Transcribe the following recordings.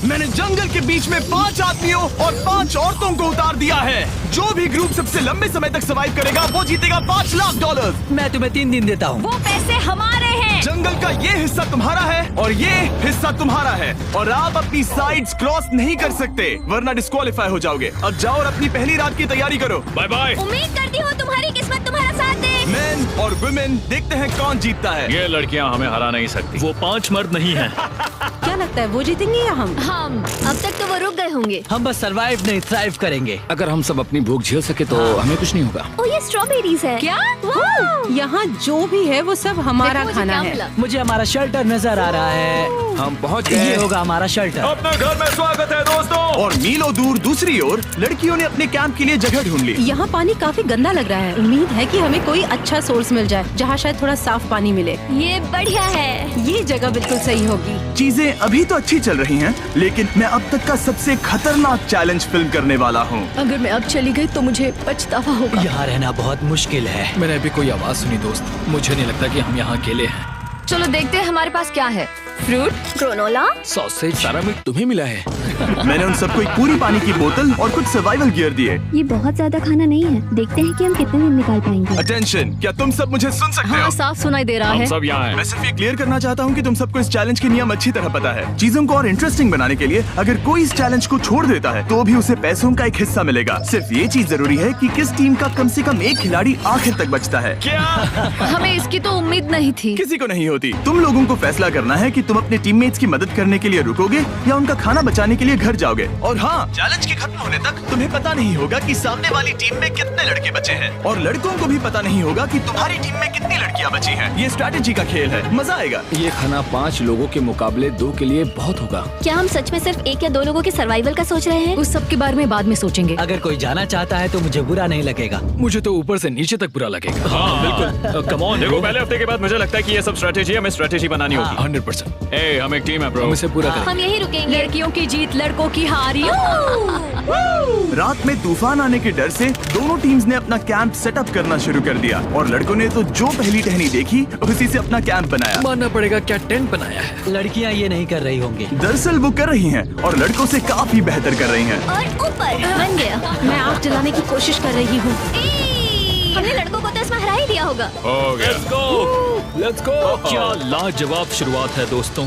मैंने जंगल के बीच में 5 आदमियों और 5 औरतों को उतार दिया है। जो भी ग्रुप सबसे लंबे समय तक सर्वाइव करेगा वो जीतेगा $5 लाख। मैं तुम्हें 3 दिन देता हूँ। वो पैसे हमारे हैं। जंगल का ये हिस्सा तुम्हारा है और ये हिस्सा तुम्हारा है और आप अपनी साइड्स क्रॉस नहीं कर सकते वरना डिस्क्वालीफाई हो जाओगे। अब जाओ और अपनी पहली रात की तैयारी करो। Bye bye. उम्मीद करती हूँ तुम्हारी किस्मत तुम्हारा साथ दे। मेन और वुमेन देखते हैं कौन जीतता है। ये लड़कियां हमें हरा नहीं सकती। वो 5 मर्द नहीं हैं। क्या लगता है वो जीतेंगे या हम? अब तक तो वो रुक गए होंगे। हम बस सरवाइव नहीं थ्राइव करेंगे। अगर हम सब अपनी भूख झेल सके तो हमें कुछ नहीं होगा। ओ ये स्ट्रॉबेरीज है। क्या? यहाँ जो भी है वो सब हमारा देखो मुझे खाना क्या है। मिला। मुझे हमारा शेल्टर नजर आ रहा है। हम पहुँच ये गए। होगा हमारा शेल्टर। अपने घर में स्वागत है दोस्तों। और मीलों दूर दूसरी ओर लड़कियों ने अपने कैंप के लिए जगह ढूंढ ली। यहाँ पानी काफी गंदा लग रहा है। उम्मीद है कि हमें कोई अच्छा सोर्स मिल जाए जहाँ शायद थोड़ा साफ पानी मिले। ये बढ़िया है। ये जगह बिल्कुल सही होगी। चीजें अभी तो अच्छी चल रही हैं, लेकिन मैं अब तक का सबसे खतरनाक चैलेंज फिल्म करने वाला हूँ। अगर मैं अब चली गई तो मुझे पछतावा होगा। यहाँ रहना बहुत मुश्किल है। मैंने अभी कोई आवाज सुनी दोस्त। मुझे नहीं लगता कि हम यहाँ अकेले हैं। चलो देखते हैं हमारे पास क्या है। Fruit, granola. सॉसेज सारा मीट तुम्हें मिला है। मैंने उन सबको एक पूरी पानी की बोतल और कुछ सर्वाइवल गियर दिए। ये बहुत ज्यादा खाना नहीं है। देखते हैं कि हम कितने दिन निकाल पाएंगे। अटेंशन, क्या तुम सब मुझे सुन सकते हो? साफ सुनाई दे रहा हम है। सब यहाँ हैं। मैं सिर्फ ये क्लियर करना चाहता हूँ कि तुम सबको इस चैलेंज के नियम अच्छी तरह पता है। चीजों को और इंटरेस्टिंग बनाने के लिए अगर कोई इस चैलेंज को छोड़ देता है तो भी उसे पैसों का एक हिस्सा मिलेगा। सिर्फ ये चीज जरूरी है कि किस टीम का कम से कम एक खिलाड़ी आखिर तक बचता है। क्या? हमें इसकी तो उम्मीद नहीं थी। किसी को नहीं होती। तुम लोगों को फैसला करना है कि तुम अपने टीममेट्स की मदद करने के लिए रुकोगे या उनका खाना बचाने के लिए घर जाओगे। और हाँ, चैलेंज के खत्म होने तक तुम्हें पता नहीं होगा कि सामने वाली टीम में कितने लड़के बचे हैं और लड़कों को भी पता नहीं होगा कि तुम्हारी टीम में कितनी लड़कियां बची हैं। ये स्ट्रैटेजी का खेल है, मजा आएगा। ये खाना 5 लोगों के मुकाबले 2 के लिए बहुत होगा। क्या हम सच में सिर्फ 1 या 2 लोगों के सर्वाइवल का सोच रहे हैं? उस सब के बारे में बाद में सोचेंगे। अगर कोई जाना चाहता है तो मुझे बुरा नहीं लगेगा। मुझे तो ऊपर से नीचे तक बुरा लगेगा। हाँ बिल्कुल। Come on. देखो पहले हफ्ते के बाद मुझे लगता है कि ये सब स्ट्रेटेजी हमें स्ट्रेटेजी बनानी होगी। 100%। ए, हम एक टीम है ब्रो। हम इसे पूरा करेंगे। हम यही रुकेंगे। लड़कियों की जीत, लड़कों की हार। रात में तूफान आने के डर से दोनों टीम्स ने अपना कैंप सेटअप करना शुरू कर दिया और लड़कों ने तो जो पहली टहनी देखी उसी से अपना कैंप बनाया। मानना पड़ेगा क्या टेंट बनाया है। लड़कियाँ ये नहीं कर रही होंगी। दरअसल वो कर रही हैं और लड़कों से काफी बेहतर कर रही हैं। और ऊपर बन गया। मैं आग जलाने की कोशिश कर रही हूँ। हमने लड़कों को तो इसमें हरा ही दिया होगा। हो गया। Let's go. क्या लाजवाब शुरुआत है दोस्तों।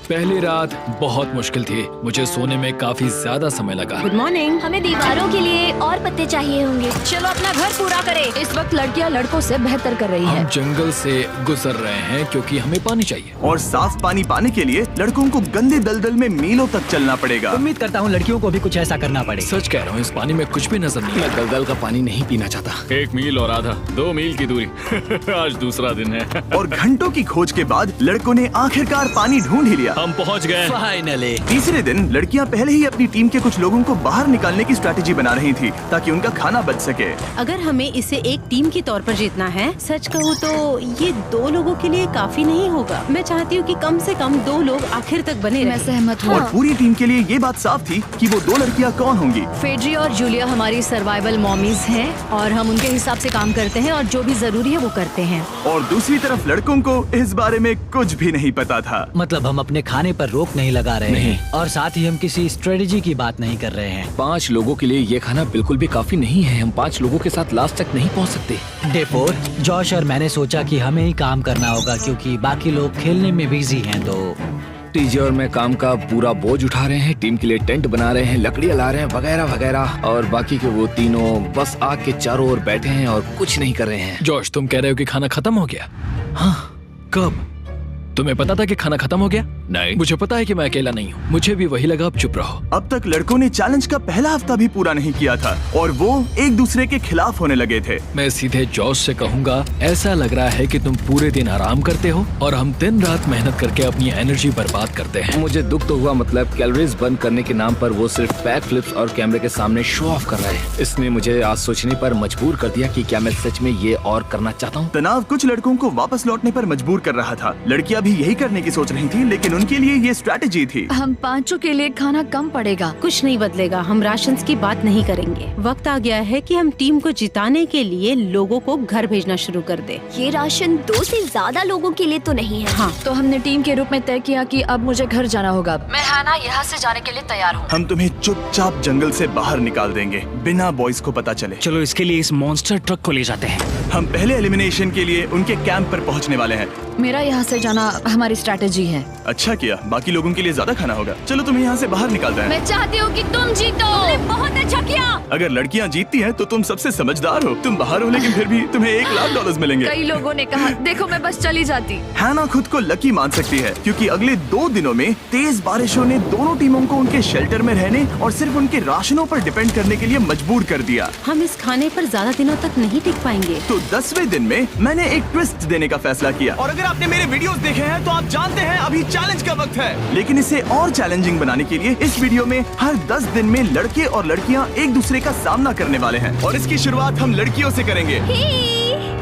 पहली रात बहुत मुश्किल थी। मुझे सोने में काफी ज्यादा समय लगा। Good morning. हमें दीवारों के लिए और पत्ते चाहिए होंगे। चलो अपना घर पूरा करें। इस वक्त लड़कियां लड़कों से बेहतर कर रही हम हैं। जंगल से गुजर रहे हैं क्योंकि हमें पानी चाहिए। और साफ पानी पाने के लिए लड़कों को गंदे दलदल में मीलों तक चलना पड़ेगा। उम्मीद करता हूँ लड़कियों को भी कुछ ऐसा करना पड़े। सच कह रहा हूँ, इस पानी में कुछ भी नजर नहीं। मैं दलदल का पानी नहीं पीना चाहता। 1 मील और आधा, 2 मील की दूरी। आज दूसरा दिन है। और घंटों की खोज के बाद लड़कों ने आखिरकार पानी ढूंढ ही लिया। हम पहुँच गए। फाइनली। तीसरे दिन लड़कियां पहले ही अपनी टीम के कुछ लोगों को बाहर निकालने की स्ट्रैटेजी बना रही थी ताकि उनका खाना बच सके। अगर हमें इसे एक टीम के तौर पर जीतना है, सच कहूँ तो ये 2 लोगों के लिए काफी नहीं होगा। मैं चाहती हूँ कि कम से कम 2 लोग आखिर तक बने मैं रहें। सहमत हूँ। और पूरी टीम के लिए ये बात साफ थी कि वो 2 लड़कियां कौन होंगी। फेड्री और जूलिया हमारी सर्वाइवल मॉमीज हैं और हम उनके हिसाब से काम करते हैं और जो भी जरूरी है वो करते हैं। और दूसरी तरफ लड़कों को इस बारे में कुछ भी नहीं पता था। मतलब हम अपने खाने पर रोक नहीं लगा रहे नहीं। हैं और साथ ही हम किसी स्ट्रेटेजी की बात नहीं कर रहे हैं। 5 लोगों के लिए ये खाना बिल्कुल भी काफी नहीं है। हम 5 लोगों के साथ लास्ट तक नहीं पहुँच सकते। डे 4 जॉश और मैंने सोचा कि हमें ही काम करना होगा क्योंकि बाकी लोग खेलने में बिजी हैं। तो टीजे और मैं काम का पूरा बोझ उठा रहे हैं। टीम के लिए टेंट बना रहे हैं, लकड़ियाँ ला रहे हैं, वगैरह वगैरह। और बाकी के वो तीनों बस आग के चारों ओर बैठे हैं और कुछ नहीं कर रहे हैं। जॉश, तुम कह रहे हो कि खाना खत्म हो गया? हाँ, कब? तुम्हें पता था कि खाना खत्म हो गया? नहीं। मुझे पता है कि मैं अकेला नहीं हूँ। मुझे भी वही लगा। अब चुप रहो। अब तक लड़कों ने चैलेंज का पहला हफ्ता भी पूरा नहीं किया था और वो एक दूसरे के खिलाफ होने लगे थे। मैं सीधे जॉश से कहूँगा, ऐसा लग रहा है कि तुम पूरे दिन आराम करते हो और हम दिन रात मेहनत करके अपनी एनर्जी बर्बाद करते हैं। मुझे दुख तो हुआ, मतलब कैलोरीज बर्न करने के नाम पर वो सिर्फ बैक फ्लिप्स और कैमरे के सामने शो ऑफ कर रहे हैं। इसने मुझे आज सोचने पर मजबूर कर दिया कि क्या मैं सच में ये और करना चाहता हूँ। तनाव कुछ लड़कों को वापस लौटने पर मजबूर कर रहा था। लड़कियां भी यही करने की सोच रही थी, लेकिन लेकिन उनके लिए ये स्ट्रैटेजी थी। हम पांचों के लिए खाना कम पड़ेगा। कुछ नहीं बदलेगा, हम राशन की बात नहीं करेंगे। वक्त आ गया है कि हम टीम को जिताने के लिए लोगों को घर भेजना शुरू कर दे। ये राशन 2 से ज्यादा लोगों के लिए तो नहीं है। हाँ, तो हमने टीम के रूप में तय किया कि अब मुझे घर जाना होगा। मैं हैना यहाँ से जाने के लिए तैयार हूँ। हम तुम्हें चुपचाप जंगल से बाहर निकाल देंगे बिना बॉयज को पता चले। चलो इसके लिए इस मॉन्स्टर ट्रक को ले जाते हैं। हम पहले एलिमिनेशन के लिए उनके कैंप पर पहुंचने वाले हैं। मेरा यहाँ से जाना हमारी स्ट्रैटेजी है। अच्छा किया, बाकी लोगों के लिए ज्यादा खाना होगा। चलो तुम्हें यहाँ से बाहर निकालते हैं। मैं चाहती हूँ कि तुम जीतो। बहुत अच्छा किया। अगर लड़कियाँ जीतती हैं तो तुम सबसे समझदार हो। तुम बाहर हो लेकिन फिर भी तुम्हें $1,00,000 मिलेंगे। कई लोगों ने कहा देखो मैं बस चली जाती। हैना खुद को लकी मान सकती है क्योंकि अगले 2 दिनों में तेज बारिशों ने दोनों टीमों को उनके शेल्टर में रहने और सिर्फ उनके राशनों पर डिपेंड करने के लिए मजबूर कर दिया। हम इस खाने पर ज्यादा दिनों तक नहीं टिक पाएंगे। तो 10वें दिन में मैंने एक ट्विस्ट देने का फैसला किया। और अगर आपने मेरे वीडियोस देखे हैं तो आप जानते हैं अभी चैलेंज का वक्त है। लेकिन इसे और चैलेंजिंग बनाने के लिए इस वीडियो में हर 10 दिन में लड़के और लड़कियां एक दूसरे का सामना करने वाले हैं और इसकी शुरुआत हम लड़कियों से करेंगे।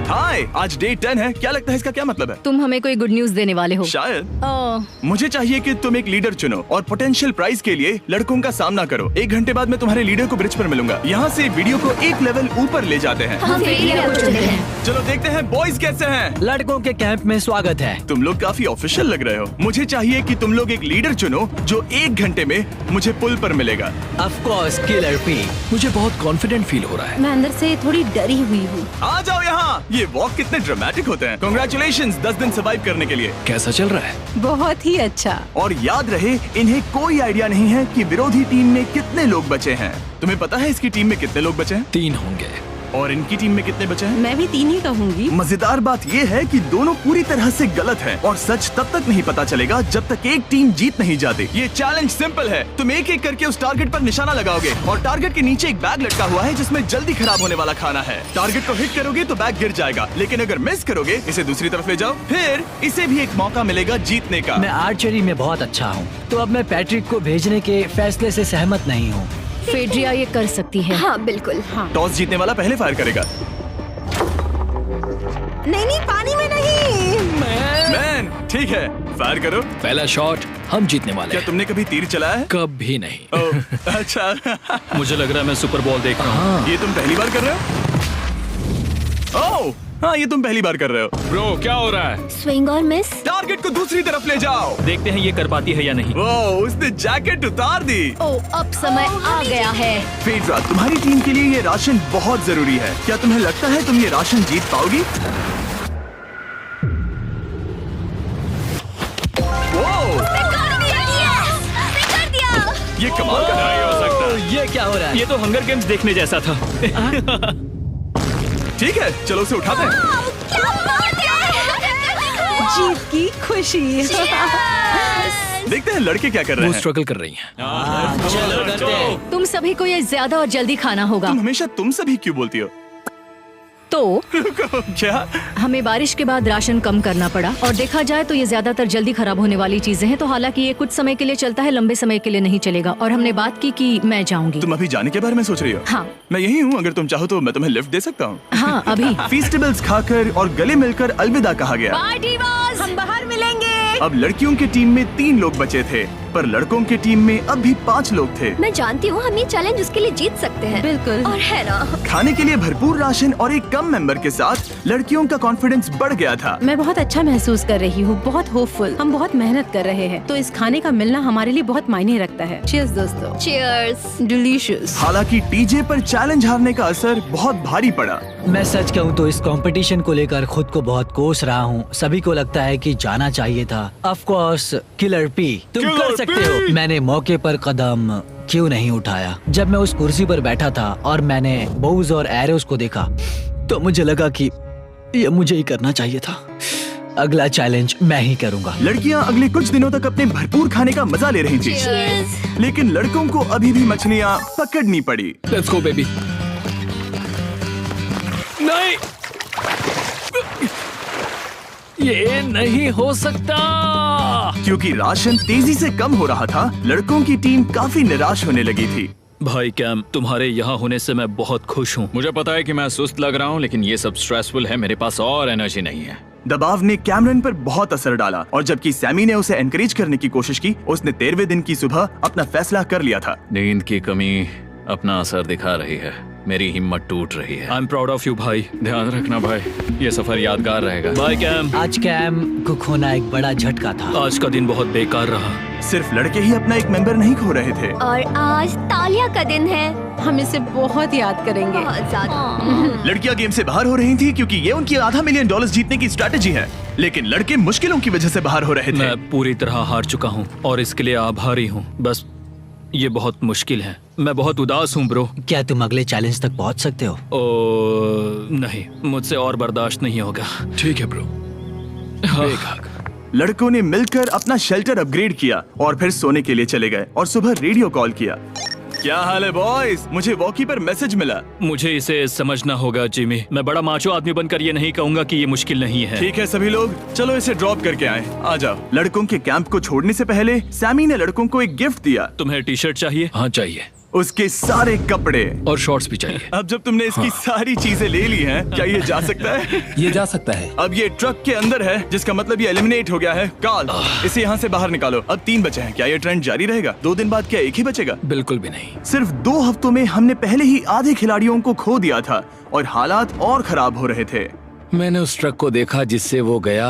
हाय, आज डे 10 है। क्या लगता है इसका क्या मतलब है? तुम हमें कोई गुड न्यूज देने वाले हो। शायद। ओह, मुझे चाहिए कि तुम एक लीडर चुनो और पोटेंशियल प्राइज के लिए लड़कों का सामना करो। 1 घंटे बाद मैं तुम्हारे लीडर को ब्रिज पर मिलूंगा। यहाँ से वीडियो को एक लेवल ऊपर ले जाते हैं। हम फेलियर को चुनते हैं। चलो देखते हैं बॉयज कैसे हैं। लड़कों के कैंप में स्वागत है। तुम लोग काफी ऑफिशियल लग रहे हो। मुझे चाहिए कि तुम लोग एक लीडर चुनो जो 1 घंटे में मुझे पुल पर मिलेगा। Of course killer P. मुझे बहुत कॉन्फिडेंट फील हो रहा है। मैं अंदर से थोड़ी डरी हुई हूँ। आ जाओ यहाँ। ये वॉक कितने ड्रामेटिक होते हैं। कांग्रेचुलेशंस 10 दिन सर्वाइव करने के लिए। कैसा चल रहा है? बहुत ही अच्छा। और याद रहे इन्हें कोई आइडिया नहीं है कि विरोधी टीम में कितने लोग बचे हैं। तुम्हें पता है इसकी टीम में कितने लोग बचे हैं? 3 होंगे। और इनकी टीम में कितने बचे हैं? मैं भी 3 ही कहूँगी। मजेदार बात ये है कि दोनों पूरी तरह से गलत हैं और सच तब तक नहीं पता चलेगा जब तक एक टीम जीत नहीं जाती। ये चैलेंज सिंपल है। तुम एक एक करके उस टारगेट पर निशाना लगाओगे और टारगेट के नीचे एक बैग लटका हुआ है जिसमें जल्दी खराब होने वाला खाना है। टारगेट को हिट करोगे तो बैग गिर जाएगा, लेकिन अगर मिस करोगे इसे दूसरी तरफ ले जाओ, फिर इसे भी एक मौका मिलेगा जीतने का। मैं आर्चरी में बहुत अच्छा हूँ, तो अब मैं पैट्रिक को भेजने के फैसले से सहमत नहीं हूँ। फेड्रिया ये कर सकती है। हाँ बिल्कुल। हाँ। टॉस जीतने वाला पहले फायर करेगा। नहीं, पानी में नहीं। मैन, ठीक है, फायर करो। पहला शॉट हम जीतने वाले क्या हैं। तुमने कभी तीर चलाया है? कभी नहीं। ओह, अच्छा। मुझे लग रहा है मैं सुपर बॉल देख रहा हूँ। ये तुम पहली बार कर रहे हो? ओह, हाँ, ये तुम पहली बार कर रहे हो। ब्रो क्या हो रहा है? स्विंग और मिस। टारगेट को दूसरी तरफ ले जाओ। देखते हैं ये कर पाती है या नहीं। वो उसने जैकेट उतार दी। ओह, अब समय आ गया है। फेड्रा, तुम्हारी टीम के लिए ये राशन बहुत जरूरी है। क्या तुम्हें लगता है तुम ये राशन जीत पाओगी? वो ये कमाल का नहीं हो सकता। ये क्या हो रहा है? ये तो हंगर गेम्स देखने जैसा था। ठीक है, चलो उसे उठाते हैं। जीत की खुशी। देखते हैं लड़के क्या कर रहे वो हैं। स्ट्रगल कर रही हैं। चलो करते हैं। तुम सभी को ये ज्यादा और जल्दी खाना होगा। तुम हमेशा तुम सभी क्यों बोलती हो? तो क्या? हमें बारिश के बाद राशन कम करना पड़ा और देखा जाए तो ये ज्यादातर जल्दी खराब होने वाली चीजें हैं। तो हालांकि ये कुछ समय के लिए चलता है, लंबे समय के लिए नहीं चलेगा। और हमने बात की कि मैं जाऊंगी। तुम अभी जाने के बारे में सोच रही हो? हाँ। मैं यही हूँ, अगर तुम चाहो तो मैं तुम्हें लिफ्ट दे सकता हूँ। हाँ, अभी। फीस्टेबल्स खाकर और गले मिलकर अलविदा कहा गया। हम बाहर मिलेंगे। अब लड़कियों की टीम में 3 लोग बचे थे, पर लड़कों की टीम में अब भी 5 लोग थे। मैं जानती हूँ हम ये चैलेंज उसके लिए जीत सकते हैं। बिल्कुल। और है ना। खाने के लिए भरपूर राशन और एक कम मेंबर के साथ लड़कियों का कॉन्फिडेंस बढ़ गया था। मैं बहुत अच्छा महसूस कर रही हूँ, बहुत होपफुल। हम बहुत मेहनत कर रहे हैं, तो इस खाने का मिलना हमारे लिए बहुत मायने रखता है। चीयर्स दोस्तों। चीयर्स। डिलीशियस। हालांकि टीजे पर चैलेंज हारने का असर बहुत भारी पड़ा। मैं सच कहूँ तो इस कंपटीशन को लेकर खुद को बहुत कोस रहा हूँ। सभी को लगता है कि जाना चाहिए था। ऑफ कोर्स किलर पी, तुम कर सकते हो। मैंने मौके पर कदम क्यों नहीं उठाया? जब मैं उस कुर्सी पर बैठा था और मैंने बोज और एरोस को देखा तो मुझे लगा कि ये मुझे ही करना चाहिए था। अगला चैलेंज मैं ही करूंगा। लड़कियां अगले कुछ दिनों तक अपने भरपूर खाने का मजा ले रही थी, लेकिन लड़कों को अभी भी मछलियां पकड़नी पड़ी। Let's go baby. नहीं, ये नहीं हो सकता। क्योंकि राशन तेजी से कम हो रहा था, लड़कों की टीम काफी निराश होने लगी थी। भाई कैम, तुम्हारे यहाँ होने से मैं बहुत खुश हूँ। मुझे पता है कि मैं सुस्त लग रहा हूँ, लेकिन ये सब स्ट्रेसफुल है। मेरे पास और एनर्जी नहीं है। दबाव ने कैमरन पर बहुत असर डाला और जबकि सैमी ने उसे एनकरेज करने की कोशिश की, उसने 13वें दिन की सुबह अपना फैसला कर लिया था। नींद की कमी अपना असर दिखा रही है, मेरी हिम्मत टूट रही है। I am proud of you भाई, ध्यान रखना भाई, ये सफर यादगार रहेगा। Bye cam. आज कैम को खोना एक बड़ा झटका था। आज का दिन बहुत बेकार रहा। सिर्फ लड़के ही अपना एक मेंबर नहीं खो रहे थे। और आज तालिया का दिन है, हम इसे बहुत याद करेंगे। बहुत ज्यादा। लड़कियां गेम से बाहर हो रही थी क्योंकि ये उनकी $500 मिलियन जीतने की स्ट्रैटेजी है, लेकिन लड़के मुश्किलों की वजह से बाहर हो रहे थे। मैं पूरी तरह हार चुका हूँ और इसके लिए आभारी हूँ। बस ये बहुत मुश्किल है, मैं बहुत उदास हूँ ब्रो। क्या तुम अगले चैलेंज तक पहुंच सकते हो? नहीं, मुझसे और बर्दाश्त नहीं होगा। ठीक है ब्रो। लड़कों ने मिलकर अपना शेल्टर अपग्रेड किया और फिर सोने के लिए चले गए और सुबह रेडियो कॉल किया। क्या हाल है बॉयज? मुझे वॉकी पर मैसेज मिला। मुझे इसे समझना होगा जिमी, मैं बड़ा माचो आदमी बनकर ये नहीं कहूंगा कि ये मुश्किल नहीं है। ठीक है सभी लोग, चलो इसे ड्रॉप करके आए। आ जाओ। लड़कों के कैंप को छोड़ने से पहले सैमी ने लड़कों को एक गिफ्ट दिया। तुम्हें टी शर्ट चाहिए? हाँ चाहिए, उसके सारे कपड़े और शॉर्ट्स भी चाहिए। अब जब तुमने इसकी सारी चीजें ले ली हैं, क्या ये जा सकता है? ये जा सकता है। अब ये ट्रक के अंदर है, जिसका मतलब ये एलिमिनेट हो गया है। कार्ल, इसे यहाँ से बाहर निकालो। अब 3 बचे हैं। क्या ये ट्रेंड जारी रहेगा? 2 दिन बाद क्या एक ही बचेगा? बिल्कुल भी नहीं। सिर्फ 2 हफ्तों में हमने पहले ही आधे खिलाड़ियों को खो दिया था और हालात और खराब हो रहे थे। मैंने उस ट्रक को देखा जिससे वो गया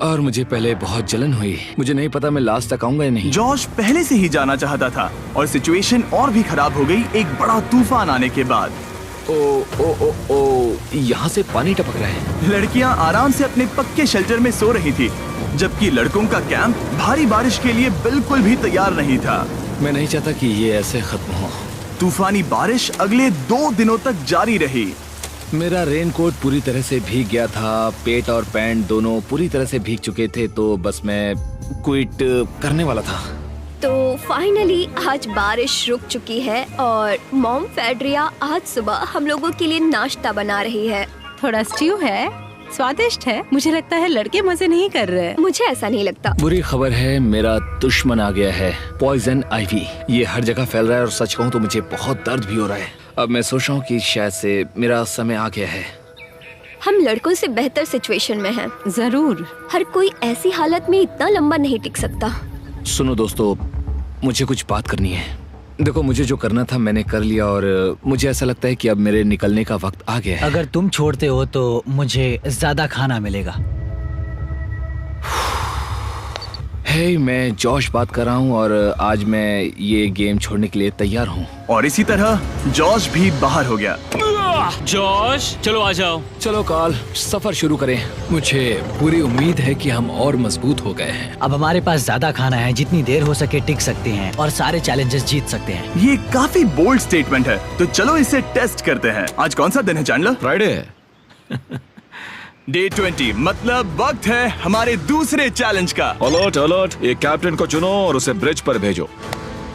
और मुझे पहले बहुत जलन हुई। मुझे नहीं पता मैं लास्ट तक आऊंगा या नहीं। जॉश पहले से ही जाना चाहता था और सिचुएशन और भी खराब हो गई एक बड़ा तूफान आने के बाद। ओ, यहाँ से पानी टपक रहा है। लड़कियां आराम से अपने पक्के शेल्टर में सो रही थी, जबकि लड़कों का कैंप भारी बारिश के लिए बिल्कुल भी तैयार नहीं था। मैं नहीं चाहता कि ये ऐसे खत्म हो। तूफानी बारिश अगले 2 दिनों तक जारी रही। मेरा रेनकोट पूरी तरह से भीग गया था, पेट और पैंट दोनों पूरी तरह से भीग चुके थे, तो बस मैं क्विट करने वाला था। तो फाइनली आज बारिश रुक चुकी है और मॉम फेड्रिया आज सुबह हम लोगों के लिए नाश्ता बना रही है। थोड़ा स्ट्यू है, स्वादिष्ट है। मुझे लगता है लड़के मजे नहीं कर रहे। मुझे ऐसा नहीं लगता। बुरी खबर है, मेरा दुश्मन आ गया है, पॉइजन आइवी। ये हर जगह फैल रहा है और सच कहूँ तो मुझे बहुत दर्द भी हो रहा है। अब मैं सोच रहा हूँ कि शायद से मेरा समय आ गया है। हम लड़कों से बेहतर सिचुएशन में हैं। जरूर। हर कोई ऐसी हालत में इतना लंबा नहीं टिक सकता। सुनो दोस्तों, मुझे कुछ बात करनी है। देखो, मुझे जो करना था मैंने कर लिया और मुझे ऐसा लगता है कि अब मेरे निकलने का वक्त आ गया है। अगर तुम छोड़ते हो तो मुझे ज्यादा खाना मिलेगा। हे, मैं जॉश बात कर रहा हूँ और आज मैं ये गेम छोड़ने के लिए तैयार हूँ। और इसी तरह जॉश भी बाहर हो गया। जॉश, चलो आ जाओ। चलो कार्ल, सफर शुरू करें। मुझे पूरी उम्मीद है कि हम और मजबूत हो गए हैं। अब हमारे पास ज्यादा खाना है, जितनी देर हो सके टिक सकते हैं और सारे चैलेंजेस जीत सकते हैं। ये काफी बोल्ड स्टेटमेंट है, तो चलो इसे टेस्ट करते हैं। आज कौन सा दिन है चैंडलर? फ्राइडे। डे 20, मतलब वक्त है हमारे दूसरे चैलेंज का। अलर्ट अलर्ट, एक कैप्टन को चुनो और उसे ब्रिज पर भेजो।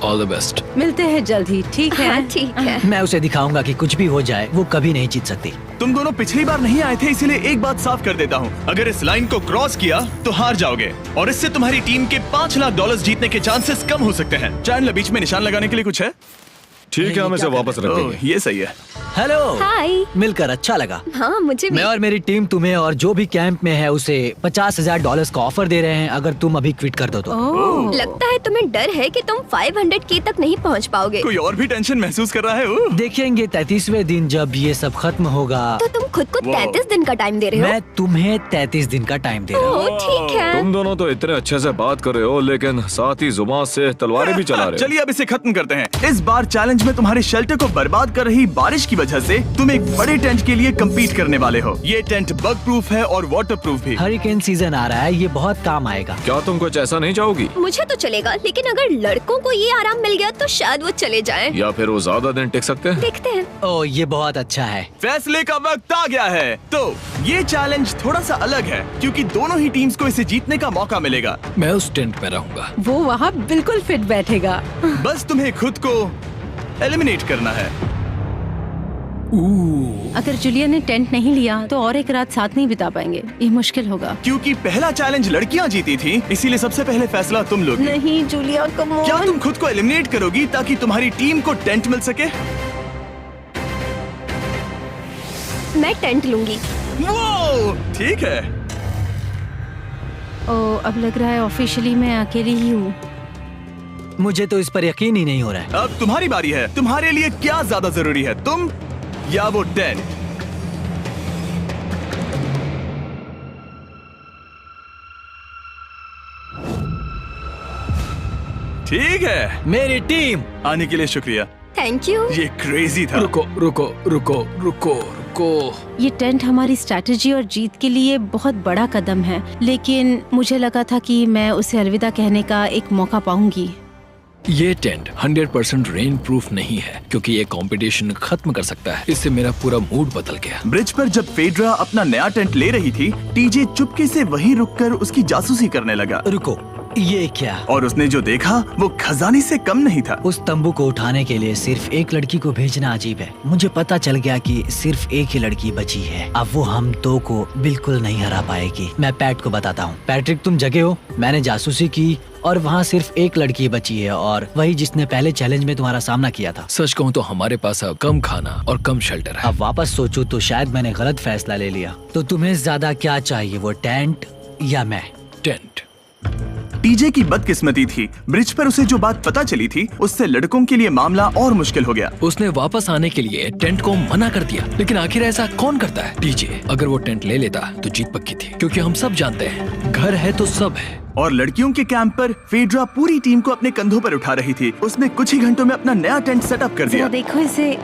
All the best. मिलते हैं जल्द ही, ठीक है? हाँ, ठीक है। मैं उसे दिखाऊंगा कि कुछ भी हो जाए वो कभी नहीं जीत सकती। तुम दोनों पिछली बार नहीं आए थे, इसीलिए एक बात साफ कर देता हूँ। अगर इस लाइन को क्रॉस किया तो हार जाओगे और इससे तुम्हारी टीम के $5 लाख जीतने के चांसेस कम हो सकते हैं। चैंडलर, बीच में निशान लगाने के लिए कुछ है? ठीक है, हम इसे वापस रख देंगे। ये सही है। हेलो। हाय। मिलकर अच्छा लगा। हाँ, मुझे भी। मैं और मेरी टीम तुम्हें और जो भी कैंप में है उसे $50,000 का ऑफर दे रहे हैं अगर तुम अभी क्विट कर दो तो। ओह, लगता है तुम्हें डर है कि तुम 500K तक नहीं पहुंच पाओगे। कोई और भी टेंशन महसूस कर रहा है? देखेंगे 33वें दिन जब ये सब खत्म होगा। तो तुम खुद को 33 दिन का टाइम दे रहे हो? मैं तुम्हें 33 दिन का टाइम दे रहा हूँ। ओह, ठीक है। तुम दोनों तो इतने अच्छे से बात कर रहे हो, लेकिन साथ ही जुबान से तलवारें भी चला रहे हो। चलिए अब इसे खत्म करते हैं। इस बार चैलेंज में तुम्हारे शेल्टर को बर्बाद कर रही बारिश की वजह से तुम एक बड़े टेंट के लिए कम्पीट करने वाले हो। ये टेंट बग प्रूफ है और वाटर प्रूफ भी। हरिकेन सीजन आ रहा है, ये बहुत काम आएगा। क्या तुम कुछ ऐसा नहीं चाहोगी? मुझे तो चलेगा, लेकिन अगर लड़कों को ये आराम मिल गया तो शायद वो चले जाएं। या फिर वो ज्यादा दिन टिक सकते हैं? देखते हैं। ओह, ये बहुत अच्छा है। फैसले का वक्त आ गया है। तो ये चैलेंज थोड़ा सा अलग है क्योंकि दोनों ही टीम्स को इसे जीतने का मौका मिलेगा। मैं उस टेंट में रहूंगा। वो वहाँ बिल्कुल फिट बैठेगा। बस तुम्हें खुद को एलिमिनेट करना है। अगर जूलिया ने टेंट नहीं लिया तो और एक रात साथ नहीं बिता पाएंगे। ये मुश्किल होगा। क्योंकि पहला चैलेंज लड़कियां जीती थी, इसीलिए सबसे पहले फैसला तुम लोगी। नहीं जूलिया, कम ऑन। क्या तुम खुद को एलिमिनेट करोगी ताकि तुम्हारी टीम को टेंट मिल सके? मैं टेंट लूंगी। वो ठीक है। अब लग रहा है ऑफिशियली मैं अकेली ही हूँ। मुझे तो इस पर यकीन ही नहीं हो रहा है। अब तुम्हारी बारी है। तुम्हारे लिए क्या ज्यादा जरूरी है, तुम या वो टेंट? ठीक है, मेरी टीम। आने के लिए शुक्रिया। Thank you. ये क्रेजी था। रुको रुको रुको रुको रुको। ये टेंट हमारी स्ट्रैटेजी और जीत के लिए बहुत बड़ा कदम है, लेकिन मुझे लगा था कि मैं उसे अलविदा कहने का एक मौका पाऊंगी। ये टेंट 100% रेन प्रूफ नहीं है, क्योंकि ये कंपटीशन खत्म कर सकता है। इससे मेरा पूरा मूड बदल गया। ब्रिज पर जब फेड्रा अपना नया टेंट ले रही थी, टीजे चुपके से वहीं रुककर उसकी जासूसी करने लगा। रुको, ये क्या? और उसने जो देखा वो खजाने से कम नहीं था। उस तंबू को उठाने के लिए सिर्फ एक लड़की को भेजना अजीब है। मुझे पता चल गया कि सिर्फ एक ही लड़की बची है। अब वो हम दो को बिल्कुल नहीं हरा पाएगी। मैं पैट को बताता हूँ। पैट्रिक, तुम जगे हो? मैंने जासूसी की और वहाँ सिर्फ एक लड़की बची है, और वही जिसने पहले चैलेंज में तुम्हारा सामना किया था। सच कहूँ तो हमारे पास अब कम खाना और कम शेल्टर है। अब वापस सोचूं तो शायद मैंने गलत फैसला ले लिया। तो तुम्हें ज्यादा क्या चाहिए, वो टेंट या मैं? टेंट। टीजे की बदकिस्मती थी, ब्रिज पर उसे जो बात पता चली थी उससे लड़कों के लिए मामला और मुश्किल हो गया। उसने वापस आने के लिए टेंट को मना कर दिया, लेकिन आखिर ऐसा कौन करता है? टीजे, अगर वो टेंट ले लेता तो जीत पक्की थी, क्योंकि हम सब जानते हैं घर है तो सब है। और लड़कियों के कैंप पर फेड्रा पूरी टीम को अपने कंधों पर उठा रही थी। उसने कुछ ही घंटों में अपना नया टेंट सेटअप कर दिया। जरा देखो इसे।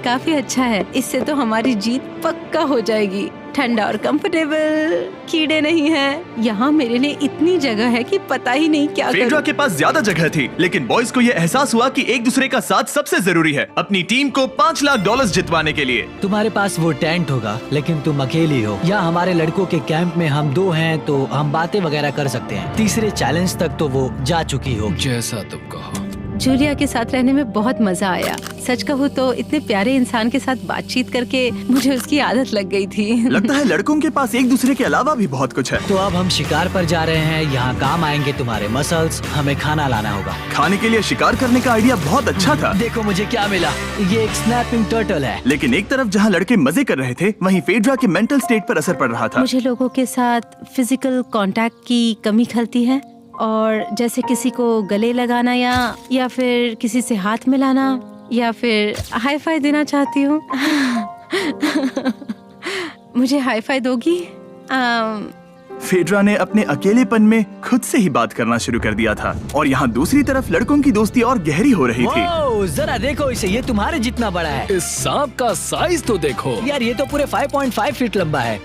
काफी अच्छा है। इससे तो हमारी जीत पक्का हो जाएगी। ठंडा और कंफर्टेबल, कीड़े नहीं हैं। यहाँ मेरे लिए इतनी जगह है कि पता ही नहीं क्या फेड्रा करूं। के पास ज्यादा जगह थी, लेकिन बॉयज को यह एहसास हुआ कि एक दूसरे का साथ सबसे जरूरी है अपनी टीम को $5 लाख जितवाने के लिए। तुम्हारे पास वो टेंट होगा, लेकिन तुम अकेली हो। या हमारे लड़कों के कैंप में हम दो हैं तो हम बातें वगैरह कर सकते हैं। तीसरे चैलेंज तक तो वो जा चुकी होगी। जैसा तुम कहो। जूलिया के साथ रहने में बहुत मजा आया। सच कहूँ तो इतने प्यारे इंसान के साथ बातचीत करके मुझे उसकी आदत लग गई थी। लगता है लड़कों के पास एक दूसरे के अलावा भी बहुत कुछ है। तो अब हम शिकार पर जा रहे हैं। यहाँ काम आएंगे तुम्हारे मसल्स। हमें खाना लाना होगा। खाने के लिए शिकार करने का आइडिया बहुत अच्छा था। देखो मुझे क्या मिला। ये एक स्नैपिंग टर्टल है। लेकिन एक तरफ जहाँ लड़के मजे कर रहे थे, वहीं फेड्रा के मेंटल स्टेट पर असर पड़ रहा था। मुझे लोगों के साथ फिजिकल कांटेक्ट की कमी खलती है, और जैसे किसी को गले लगाना या फिर किसी से हाथ मिलाना या फिर हाई फाई देना चाहती हूँ। मुझे हाई फाई दोगी? फेड्रा ने अपने अकेलेपन में खुद से ही बात करना शुरू कर दिया था, और यहाँ दूसरी तरफ लड़कों की दोस्ती और गहरी हो रही थी। वाओ, जरा देखो इसे। ये तुम्हारे जितना बड़ा है। इस सांप का साइज तो देखो यार, ये तो पूरे 5.5 फीट लंबा है।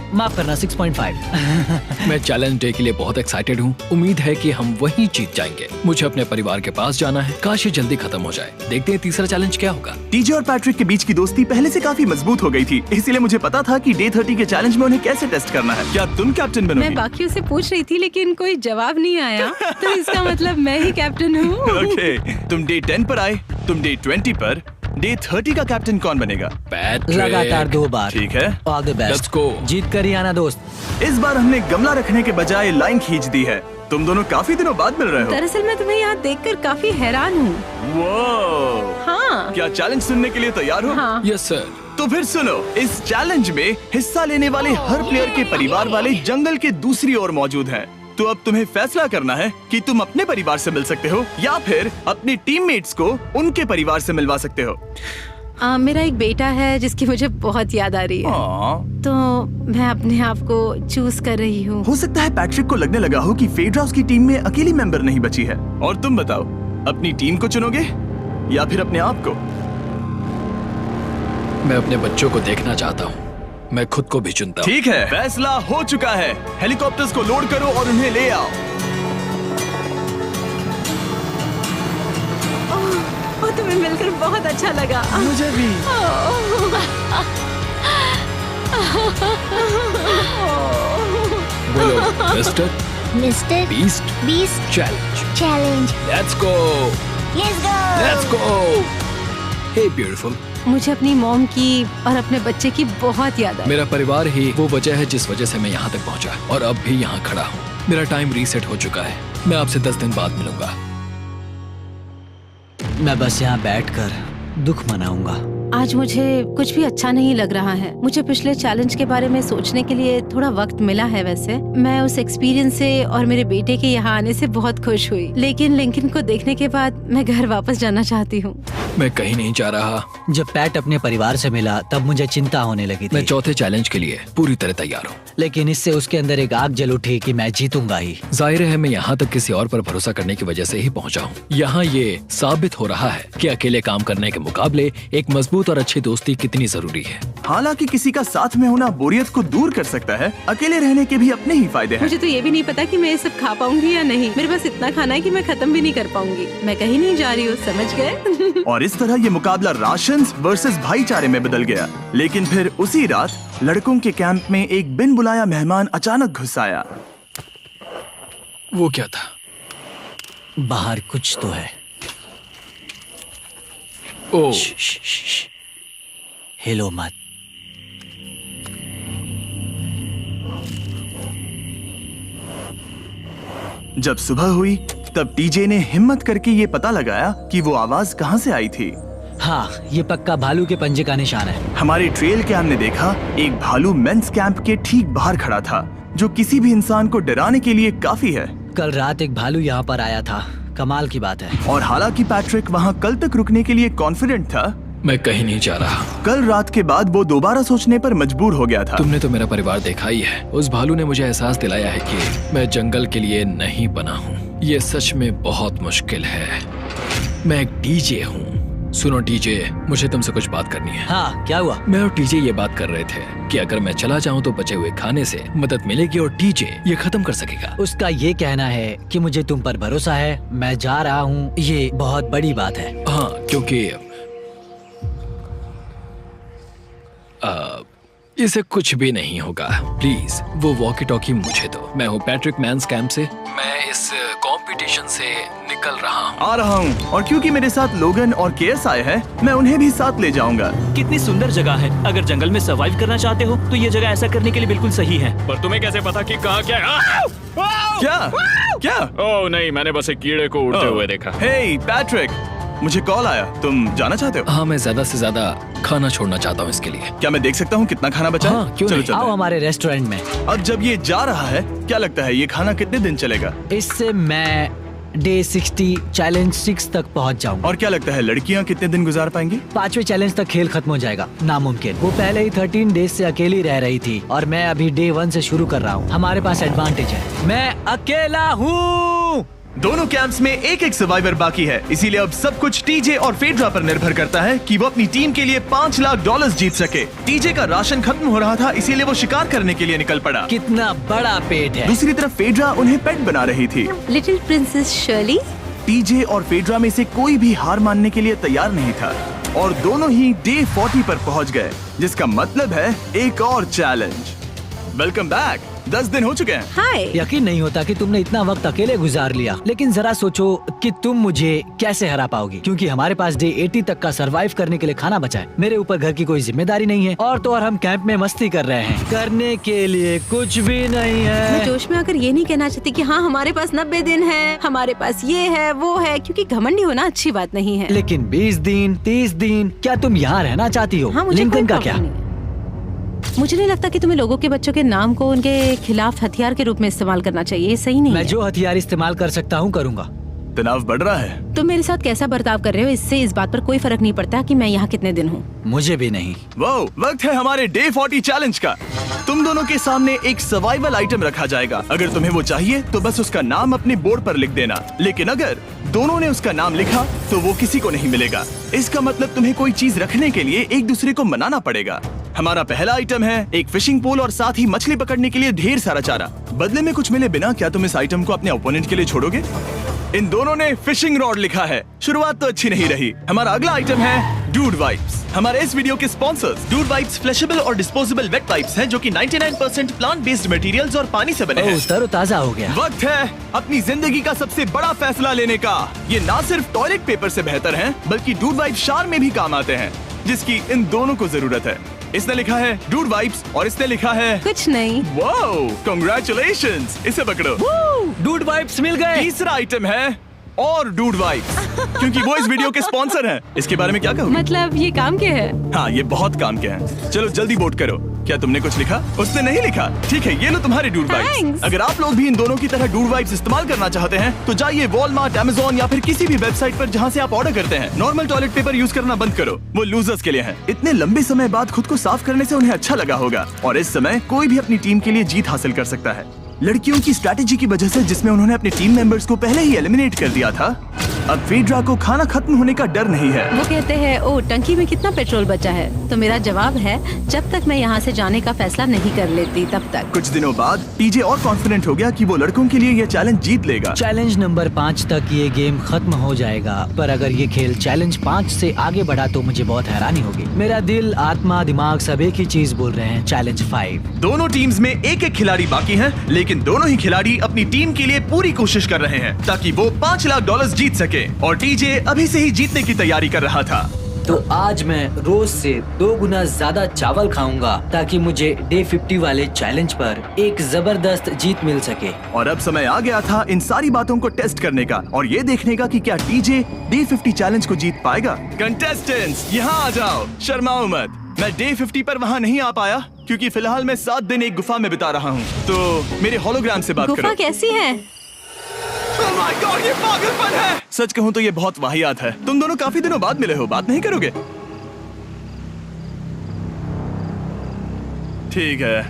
माफ करना, 6.5। मैं चैलेंज डे के लिए बहुत एक्साइटेड हूँ। उम्मीद है कि हम वहीं जीत जाएंगे। मुझे अपने परिवार के पास जाना है। काश ये जल्दी खत्म हो जाए। देखते हैं तीसरा चैलेंज क्या होगा। टीजे और पैट्रिक के बीच की दोस्ती पहले से काफी मजबूत हो गई थी, इसीलिए मुझे पता था कि डे 30 के चैलेंज में उन्हें कैसे टेस्ट करना है। क्या तुम कैप्टन बनोगी? मैं बाकियों से पूछ रही थी, लेकिन कोई जवाब नहीं आया। तो इसका मतलब मैं ही कैप्टन हूँ। ओके, तुम डे 10 पर आए, तुम डे 20 पर। डे 30 का कैप्टन कौन बनेगा? पैट्रिक। लगातार 2 बार। ठीक है, all the best. Let's go। जीत कर ही आना दोस्त। इस बार हमने गमला रखने के बजाय लाइन खींच दी है। तुम दोनों काफी दिनों बाद मिल रहे हो। दरअसल मैं तुम्हें यहाँ देखकर काफी हैरान हूँ। वो हाँ। क्या चैलेंज सुनने के लिए तैयार हो? हाँ। Yes sir. तो फिर सुनो, इस चैलेंज में हिस्सा लेने वाले हर प्लेयर के परिवार वाले जंगल के दूसरी ओर मौजूद हैं। तो अब तुम्हें फैसला करना है कि तुम अपने परिवार से मिल सकते हो या फिर अपने टीममेट्स को उनके परिवार से मिलवा सकते हो। मेरा एक बेटा है जिसकी मुझे बहुत याद आ रही है, तो मैं अपने आप को चूज कर रही हूँ। हो सकता है पैट्रिक को लगने लगा हो कि फेड्रा उसकी टीम में अकेली मेंबर नहीं बची है। और तुम बताओ, अपनी टीम को चुनोगे या फिर अपने आप को? मैं अपने बच्चों को देखना चाहता हूँ। मैं खुद को भी चुनता हूँ। ठीक है, फैसला हो चुका है। हेलीकॉप्टर्स को लोड करो और उन्हें ले आओ। और तुम्हें मिलकर बहुत अच्छा लगा। मुझे भी। बोलो mister Mister Beast challenge. Challenge. Let's go. Let's go. Hey beautiful. मुझे अपनी मॉम की और अपने बच्चे की बहुत याद आई। मेरा परिवार ही वो वजह है जिस वजह से मैं यहाँ तक पहुँचा, और अब भी यहाँ खड़ा हूँ। मेरा टाइम रीसेट हो चुका है। मैं आपसे 10 दिन बाद मिलूंगा। मैं बस यहाँ बैठकर दुख मनाऊंगा। आज मुझे कुछ भी अच्छा नहीं लग रहा है। मुझे पिछले चैलेंज के बारे में सोचने के लिए थोड़ा वक्त मिला है। वैसे मैं उस एक्सपीरियंस से और मेरे बेटे के यहाँ आने से बहुत खुश हुई, लेकिन लिंकन को देखने के बाद मैं घर वापस जाना चाहती हूँ। मैं कहीं नहीं जा रहा। जब पैट अपने परिवार से मिला तब मुझे चिंता होने लगी मैं थी, चौथे चैलेंज के लिए पूरी तरह तैयार हूँ। लेकिन इससे उसके अंदर एक आग जल उठी कि मैं जीतूंगा ही। जाहिर है मैं यहाँ तक किसी और पर भरोसा करने की वजह से ही पहुँचा हूँ। यहाँ ये साबित हो रहा है कि अकेले काम करने के मुकाबले एक मजबूत और अच्छी दोस्ती कितनी जरूरी है। हालांकि किसी का साथ में होना बोरियत को दूर कर सकता है, अकेले रहने के भी अपने ही फायदे हैं। मुझे तो ये भी नहीं पता कि मैं ये सब खा पाऊंगी या नहीं। मेरे पास इतना खाना है कि मैं खत्म भी नहीं कर पाऊंगी। मैं कहीं नहीं जा रही हूँ, समझ गए? और इस तरह ये मुकाबला राशंस वर्सेस भाईचारे में बदल गया। लेकिन फिर उसी रात लड़कों के कैंप में एक बिन बुलाया मेहमान अचानक घुस आया। वो क्या था? बाहर कुछ तो है। ओह, हिलो मत। जब सुबह हुई तब टीजे ने हिम्मत करके ये पता लगाया कि वो आवाज कहाँ से आई थी। हाँ, ये पक्का भालू के पंजे का निशान है। हमारी ट्रेल कैम ने देखा एक भालू मेंस कैंप के ठीक बाहर खड़ा था, जो किसी भी इंसान को डराने के लिए काफी है। कल रात एक भालू यहाँ पर आया था, कमाल की बात है। और हालांकि पैट्रिक वहाँ कल तक रुकने के लिए कॉन्फिडेंट था, मैं कहीं नहीं जा रहा। कल रात के बाद वो दोबारा सोचने पर मजबूर हो गया था। तुमने तो मेरा परिवार देखा ही है। उस भालू ने मुझे एहसास दिलाया है कि मैं जंगल के लिए नहीं बना हूँ। ये सच में बहुत मुश्किल है। मैं एक डीजे हूँ। सुनो टीजे, मुझे तुमसे कुछ बात करनी है। हाँ, क्या हुआ? मैं और टीजे ये बात कर रहे थे कि अगर मैं चला जाऊँ तो बचे हुए खाने से मदद मिलेगी और टीजे ये खत्म कर सकेगा। उसका ये कहना है कि मुझे तुम पर भरोसा है, मैं जा रहा हूँ। ये बहुत बड़ी बात है। हाँ, क्योंकि इसे कुछ भी नहीं होगा। प्लीज वो वॉकी टॉकी मुझे दो। मैं हूँ पैट्रिक मेंस कैंप से। मैं इस कंपटीशन से निकल रहा हूँ। आ रहा हूँ, और क्योंकि मेरे साथ लोगन और केएस आए हैं, मैं उन्हें भी साथ ले जाऊंगा। कितनी सुंदर जगह है। अगर जंगल में सरवाइव करना चाहते हो तो ये जगह ऐसा करने के लिए बिल्कुल सही है। पर तुम्हें कैसे पता कि कहाँ क्या है? क्या क्या? ओह नहीं, मैंने बस एक कीड़े को उड़ते हुए देखा। हे पैट्रिक, मुझे कॉल आया, तुम जाना चाहते हो? हाँ, मैं ज्यादा से ज्यादा खाना छोड़ना चाहता हूँ इसके लिए। क्या मैं देख सकता हूँ कितना खाना बचा है? हाँ, क्यों चलो नहीं? चलते आओ हैं। हमारे रेस्टोरेंट में। अब जब ये जा रहा है, क्या लगता है ये खाना कितने दिन चलेगा? इससे मैं डे 60 चैलेंज 6 तक पहुंच जाऊंगा। और क्या लगता है लड़कियाँ कितने दिन गुजार पाएंगी? 5वें चैलेंज तक खेल खत्म हो जाएगा। नामुमकिन। वो पहले ही 13 डेज से अकेली रह रही थी और मैं अभी डे 1 से शुरू कर रहा हूँ। हमारे पास एडवांटेज है, मैं अकेला हूँ। दोनों कैंप्स में एक एक सर्वाइवर बाकी है, इसीलिए अब सब कुछ टीजे और फेड्रा पर निर्भर करता है कि वो अपनी टीम के लिए $5 लाख जीत सके। टीजे का राशन खत्म हो रहा था, इसीलिए वो शिकार करने के लिए निकल पड़ा। कितना बड़ा पेट है। दूसरी तरफ फेड्रा उन्हें पेट बना रही थी। Little princess Shirley. टीजे और फेड्रा में से कोई भी हार मानने के लिए तैयार नहीं था, और दोनों ही डे 40 पर पहुंच गए, जिसका मतलब है एक और चैलेंज। Welcome back. 10 दिन हो चुके हैं। हाय। यकीन नहीं होता कि तुमने इतना वक्त अकेले गुजार लिया, लेकिन जरा सोचो कि तुम मुझे कैसे हरा पाओगी, क्योंकि हमारे पास डे 80 तक का सरवाइव करने के लिए खाना बचा है। मेरे ऊपर घर की कोई जिम्मेदारी नहीं है, और तो और हम कैंप में मस्ती कर रहे हैं। करने के लिए कुछ भी नहीं मैं है। जोश में आकर ये नहीं कहना चाहती कि हाँ हमारे पास 90 दिन है, हमारे पास ये है वो है, क्योंकि घमंडी होना अच्छी बात नहीं है। लेकिन 20 दिन 30 दिन, क्या तुम यहाँ रहना चाहती हो? हाँ, मुझे लिंकन कोई का प्रॉब्लम क्या? नहीं है। मुझे नहीं लगता कि तुम्हें लोगों के बच्चों के नाम को उनके खिलाफ हथियार के रूप में इस्तेमाल करना चाहिए। ये सही नहीं मैं है। जो हथियार इस्तेमाल कर सकता हूँ करूँगा। तनाव बढ़ रहा है। तुम मेरे साथ कैसा बर्ताव कर रहे हो, इससे इस बात पर कोई फर्क नहीं पड़ता कि मैं यहाँ कितने दिन हूँ। मुझे भी नहीं। वो वक्त है हमारे डे 40 चैलेंज का। तुम दोनों के सामने एक सर्वाइवल आइटम रखा जाएगा। अगर तुम्हें वो चाहिए तो बस उसका नाम अपने बोर्ड पर लिख देना, लेकिन अगर दोनों ने उसका नाम लिखा तो वो किसी को नहीं मिलेगा। इसका मतलब तुम्हें कोई चीज रखने के लिए एक दूसरे को मनाना पड़ेगा। हमारा पहला आइटम है एक फिशिंग पोल और साथ ही मछली पकड़ने के लिए ढेर सारा चारा। बदले में कुछ मिले बिना क्या तुम इस आइटम को अपने ओपोनेंट के लिए छोड़ोगे? इन दोनों ने फिशिंग रॉड लिखा है। शुरुआत तो अच्छी नहीं रही। हमारा अगला आइटम है डूड वाइप्स। हमारे इस वीडियो के स्पॉन्सर्स डूड वाइप्स फ्लैशेबल और डिस्पोजेबल वेट वाइप्स हैं, जो कि 99% प्लांट बेस्ड मटेरियल्स और पानी से बने हैं। ओह, तरोताजा हो गया। वक्त है अपनी जिंदगी का सबसे बड़ा फैसला लेने का। ये ना सिर्फ टॉयलेट पेपर से बेहतर हैं, बल्कि डूड वाइप शार में भी काम आते हैं, जिसकी इन दोनों को जरूरत है। इसने लिखा है डूड वाइप्स और इसने लिखा है कुछ नहीं। Wow, congratulations. इसे पकड़ो। डूड वाइप्स मिल गए। तीसरा आइटम है और डूड वाइब्स, क्योंकि वो इस वीडियो के स्पॉन्सर हैं। इसके बारे में क्या कहूँ? मतलब ये काम क्या है? हाँ, ये बहुत काम के हैं। चलो जल्दी वोट करो। क्या तुमने कुछ लिखा? उसने नहीं लिखा। ठीक है, ये लो तुम्हारे डूड वाइब्स। Thanks. अगर आप लोग भी इन दोनों की तरह डूड वाइब्स इस्तेमाल करना चाहते हैं तो जाइए वॉलमार्ट, अमेज़न या फिर किसी भी वेबसाइट पर जहाँ से आप ऑर्डर करते हैं। नॉर्मल टॉयलेट पेपर यूज करना बंद करो, वो लूजर्स के लिए है। इतने लंबे समय बाद खुद को साफ करने से उन्हें अच्छा लगा होगा, और इस समय कोई भी अपनी टीम के लिए जीत हासिल कर सकता है। लड़कियों की स्ट्रैटेजी की वजह से, जिसमें उन्होंने अपने टीम मेंबर्स को पहले ही एलिमिनेट कर दिया था, अब फेड्रा को खाना खत्म होने का डर नहीं है। वो कहते हैं ओ टंकी में कितना पेट्रोल बचा है, तो मेरा जवाब है जब तक मैं यहाँ से जाने का फैसला नहीं कर लेती तब तक। कुछ दिनों बाद टीजे और कॉन्फिडेंट हो गया कि वो लड़कों के लिए ये चैलेंज जीत लेगा। चैलेंज नंबर 5 तक ये गेम खत्म हो जाएगा, पर अगर ये खेल चैलेंज 5 से आगे बढ़ा तो मुझे बहुत हैरानी होगी। मेरा दिल, आत्मा, दिमाग सब एक ही चीज बोल रहे हैं, चैलेंज 5। दोनों टीम्स में एक एक खिलाड़ी बाकी हैं, लेकिन दोनों ही खिलाड़ी अपनी टीम के लिए पूरी कोशिश कर रहे हैं ताकि वो $5 लाख जीत सके, और टीजे अभी से ही जीतने की तैयारी कर रहा था। तो आज मैं रोज से 2 गुना ज्यादा चावल खाऊंगा ताकि मुझे डे 50 वाले चैलेंज पर एक जबरदस्त जीत मिल सके। और अब समय आ गया था इन सारी बातों को टेस्ट करने का और ये देखने का कि क्या टीजे डे 50 चैलेंज को जीत पाएगा। कंटेस्टेंट्स यहाँ आ जाओ, शर्माओ मत। मैं डे 50 पर वहाँ नहीं आ पाया क्योंकि फिलहाल मैं 7 दिन एक गुफा में बिता रहा हूँ, तो मेरे होलोग्राम से बात करो। गुफा कैसी है? Oh my God, ये पागलपन है। सच कहूँ तो ये बहुत वाहियात है। तुम दोनों काफी दिनों बाद मिले हो, बात नहीं करोगे? ठीक है,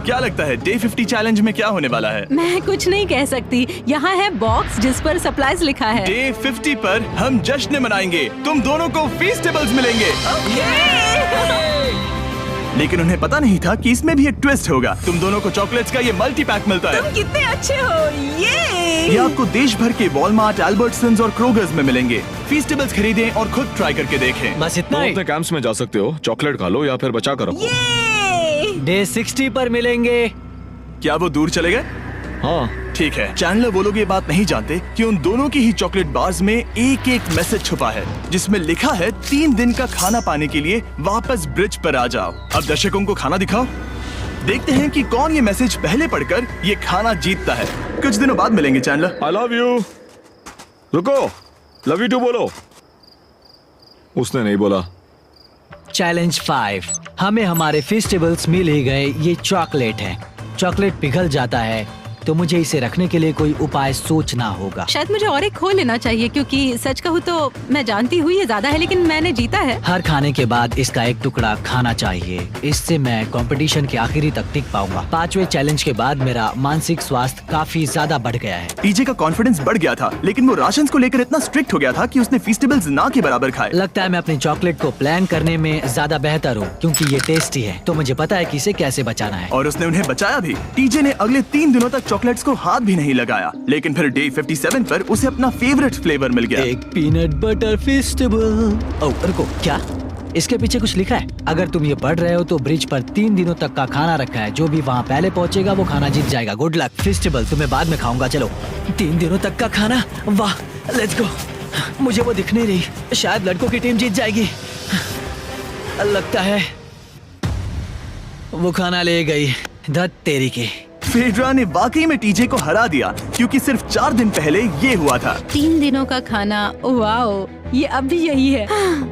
क्या लगता है डे 50 चैलेंज में क्या होने वाला है? मैं कुछ नहीं कह सकती। यहाँ है बॉक्स जिस पर सप्लाईज लिखा है। डे 50 पर हम जश्न मनाएंगे, तुम दोनों को फीस्टेबल्स मिलेंगे। लेकिन उन्हें पता नहीं था कि इसमें भी एक ट्विस्ट होगा। तुम दोनों को चॉकलेट्स का ये मल्टी पैक मिलता है। तुम कितने अच्छे हो। ये आपको देश भर के वॉलमार्ट, अल्बर्टसन्स और क्रोगर्स में मिलेंगे। फीस्टेबल्स खरीदें और खुद ट्राई करके देखें। बस इतना ही। अपने कैंप्स में जा सकते हो, चॉकलेट खा लो या फिर बचा कर रखो। डे 60 पर मिलेंगे। क्या वो दूर चले गए? हाँ, ठीक है। चैंडलर वो लोग ये बात नहीं जानते कि उन दोनों की ही चॉकलेट बार्स में एक एक मैसेज छुपा है जिसमें लिखा है 3 दिन का खाना पाने के लिए वापस ब्रिज पर आ जाओ। अब दर्शकों को खाना दिखाओ, देखते हैं कि कौन ये मैसेज पहले पढ़कर ये खाना जीतता है। कुछ दिनों बाद मिलेंगे चैंडलर। I love you. रुको, लव यू टू बोलो। उसने नहीं बोला। चैलेंज 5। हमें हमारे फेस्टिवल्स मिल ही गए। ये चॉकलेट है। चॉकलेट पिघल जाता है तो मुझे इसे रखने के लिए कोई उपाय सोचना होगा। शायद मुझे और एक खो लेना चाहिए क्योंकि सच कहूँ तो मैं जानती हूँ ये ज्यादा है, लेकिन मैंने जीता है। हर खाने के बाद इसका एक टुकड़ा खाना चाहिए, इससे मैं कंपटीशन के आखिरी तक टिक पाऊंगा। 5वें चैलेंज के बाद मेरा मानसिक स्वास्थ्य काफी ज्यादा बढ़ गया है। टीजे का कॉन्फिडेंस बढ़ गया था, लेकिन वो राशंस को लेकर इतना स्ट्रिक्ट हो गया था कि उसने फीस्टेबल्स ना के बराबर खाए। लगता है मैं अपने चॉकलेट को प्लान करने में ज्यादा बेहतर हूँ क्योंकि ये टेस्टी है, तो मुझे पता है कि इसे कैसे बचाना है। और उसने उन्हें बचाया भी। टीजे ने अगले 3 दिनों तक चॉकलेट्स को हाथ भी नहीं लगाया, लेकिन फिर डे 57 पर उसे अपना फेवरेट फ्लेवर मिल गया। एक पीनट बटर फेस्टिवल। ओह रुको, क्या इसके पीछे कुछ लिखा है? अगर तुम ये पढ़ रहे हो तो ब्रिज पर 3 दिनों तक का खाना रखा है। जो भी वहाँ पहले पहुँचेगा वो खाना जीत जाएगा। Good luck. फेस्टिवल तुम्हें बाद में खाऊंगा। चलो, 3 दिनों तक का खाना, वाह, लेट्स गो। मुझे वो दिख नहीं रही। शायद लड़कों की टीम जीत जाएगी। लगता है वो खाना ले गई। धत तेरी की। फेड्रा ने वाकई में टीजे को हरा दिया क्योंकि सिर्फ 4 दिन पहले ये हुआ था। 3 दिनों का खाना, वाओ, ये अब भी यही है।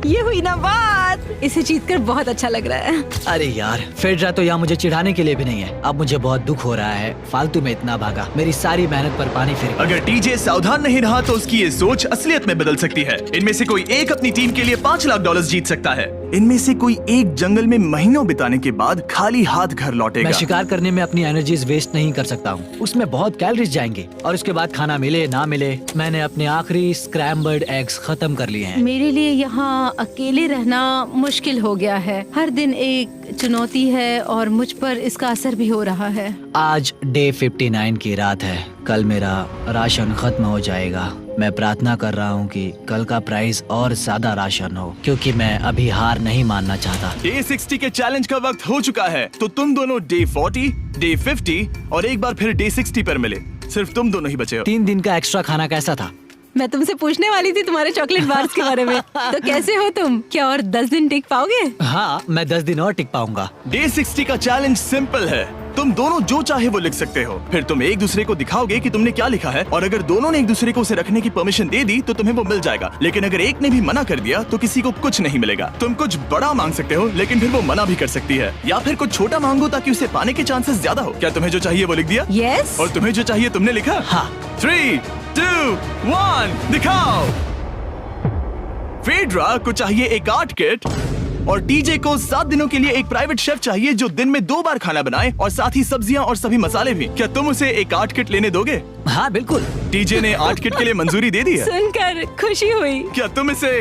ये हुई ना बात। इसे जीतकर बहुत अच्छा लग रहा है। अरे यार, फेड्रा तो यहाँ मुझे चिढ़ाने के लिए भी नहीं है। अब मुझे बहुत दुख हो रहा है। फालतू में इतना भागा, मेरी सारी मेहनत पर पानी फिर गया। अगर टीजे सावधान नहीं रहा तो उसकी ये सोच असलियत में बदल सकती है। इनमें से कोई एक अपनी टीम के लिए $5 लाख जीत सकता है। इनमें से कोई एक जंगल में महीनों बिताने के बाद खाली हाथ घर लौटेगा। मैं शिकार करने में अपनी एनर्जीज वेस्ट नहीं कर सकता हूँ। उसमें बहुत कैलोरीज जाएंगे और उसके बाद खाना मिले ना मिले, मैंने अपने आखिरी स्क्रैम्बल्ड एग्स खत्म कर लिए हैं। मेरे लिए यहाँ अकेले रहना मुश्किल हो गया है। हर दिन एक चुनौती है और मुझ पर इसका असर भी हो रहा है। आज डे 59 की रात है। कल मेरा राशन खत्म हो जाएगा। मैं प्रार्थना कर रहा हूँ कि कल का प्राइस और ज्यादा राशन हो क्योंकि मैं अभी हार नहीं मानना चाहता। डे 60 के चैलेंज का वक्त हो चुका है, तो तुम दोनों डे 40, डे 50 और एक बार फिर डे 60 पर मिले। सिर्फ तुम दोनों ही बचे हो। 3 दिन का एक्स्ट्रा खाना कैसा था? मैं तुमसे पूछने वाली थी तुम्हारे चॉकलेट बार्स के बारे में। तो कैसे हो तुम? क्या और 10 दिन टिक पाओगे? हाँ, मैं 10 दिन और टिक पाऊंगा। डे 60 का चैलेंज सिंपल है। तुम दोनों जो चाहे वो लिख सकते हो, फिर तुम एक दूसरे को दिखाओगे कि तुमने क्या लिखा है, और अगर दोनों ने एक दूसरे को उसे रखने की परमिशन दे दी तो तुम्हें वो मिल जाएगा। लेकिन अगर एक ने भी मना कर दिया तो किसी को कुछ नहीं मिलेगा। तुम कुछ बड़ा मांग सकते हो, लेकिन फिर वो मना भी कर सकती है, या फिर कुछ छोटा मांगो ताकि उसे पाने के चांसेस ज्यादा हो। क्या तुम्हें जो चाहिए वो लिख दिया? यस। और तुम्हें जो चाहिए तुमने लिखा? हाँ। 3, 2, 1 दिखाओ। फेड्रा को चाहिए एक आर्ट किट, और टीजे को 7 दिनों के लिए एक प्राइवेट शेफ चाहिए जो दिन में 2 बार खाना बनाए, और साथ ही सब्जियां और सभी मसाले भी। क्या तुम उसे एक आर्ट किट लेने दोगे? हाँ बिल्कुल। टीजे ने आर्ट किट के लिए मंजूरी दे दी है। सुनकर खुशी हुई। क्या तुम इसे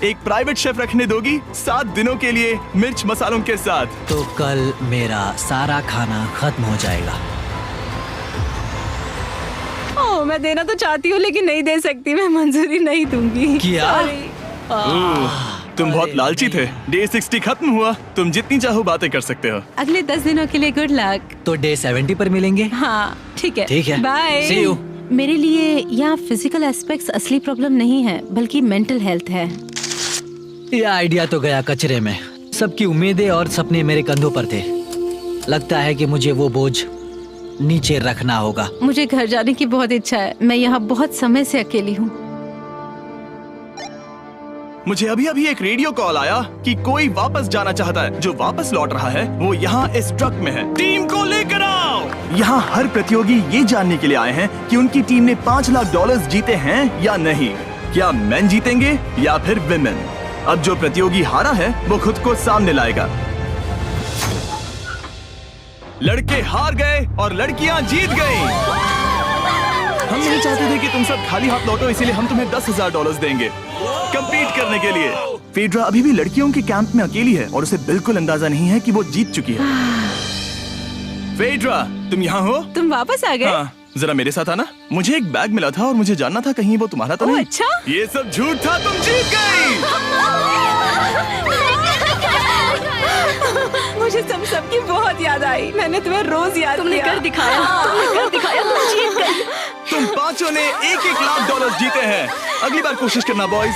एक प्राइवेट शेफ रखने दोगी 7 दिनों के लिए मिर्च मसालों के साथ? तो कल मेरा सारा खाना खत्म हो जाएगा। ओह, मैं देना तो चाहती हूँ लेकिन नहीं दे सकती, मैं मंजूरी नहीं दूंगी। क्या? Sorry। तुम बहुत लालची थे। डे 60 खत्म हुआ, तुम जितनी चाहो बातें कर सकते हो। अगले 10 दिनों के लिए गुड लक। तो डे 70 पर मिलेंगे। हाँ ठीक है। ठीक है। बाय। See you। मेरे लिए यहाँ फिजिकल एस्पेक्ट्स असली प्रॉब्लम नहीं है, बल्कि मेंटल हेल्थ है। ये आइडिया तो गया कचरे में। सबकी उम्मीदें और सपने मेरे कंधों पर थे। लगता है कि मुझे वो बोझ नीचे रखना होगा। मुझे घर जाने की बहुत इच्छा है। मैं यहाँ बहुत समय से अकेली हूँ। मुझे अभी अभी एक रेडियो कॉल आया कि कोई वापस जाना चाहता है। जो वापस लौट रहा है वो यहाँ इस ट्रक में है। टीम को लेकर आओ। यहाँ हर प्रतियोगी ये जानने के लिए आए हैं कि उनकी टीम ने $5 लाख जीते हैं या नहीं। क्या मेन जीतेंगे या फिर विमेन? अब जो प्रतियोगी हारा है वो खुद को सामने लाएगा। लड़के हार गए और लड़कियां जीत गईं। हम नहीं चाहते थे कि तुम सब खाली हाथ लौटो, इसीलिए हम तुम्हें $10,000 देंगे कंपीट करने के लिए। फेड्रा अभी भी लड़कियों के कैंप में अकेली है और उसे बिल्कुल अंदाजा नहीं है कि वो जीत चुकी है। फेड्रा, तुम यहाँ हो? तुम वापस आ गए? हाँ, जरा मेरे साथ आना। मुझे एक बैग मिला था और मुझे जानना था कहीं वो तुम्हारा तो ओह, नहीं। अच्छा? ये सब झूठ था, तुम जीत गई। मुझे तुम सबकी बहुत याद आई। मैंने तुम्हें रोज याद तुमने किया। कर दिखाया, तुमने कर दिखाया, तुम जीत गई। तुम पांचों ने $1-1 लाख जीते हैं। अगली बार कोशिश करना बॉयज।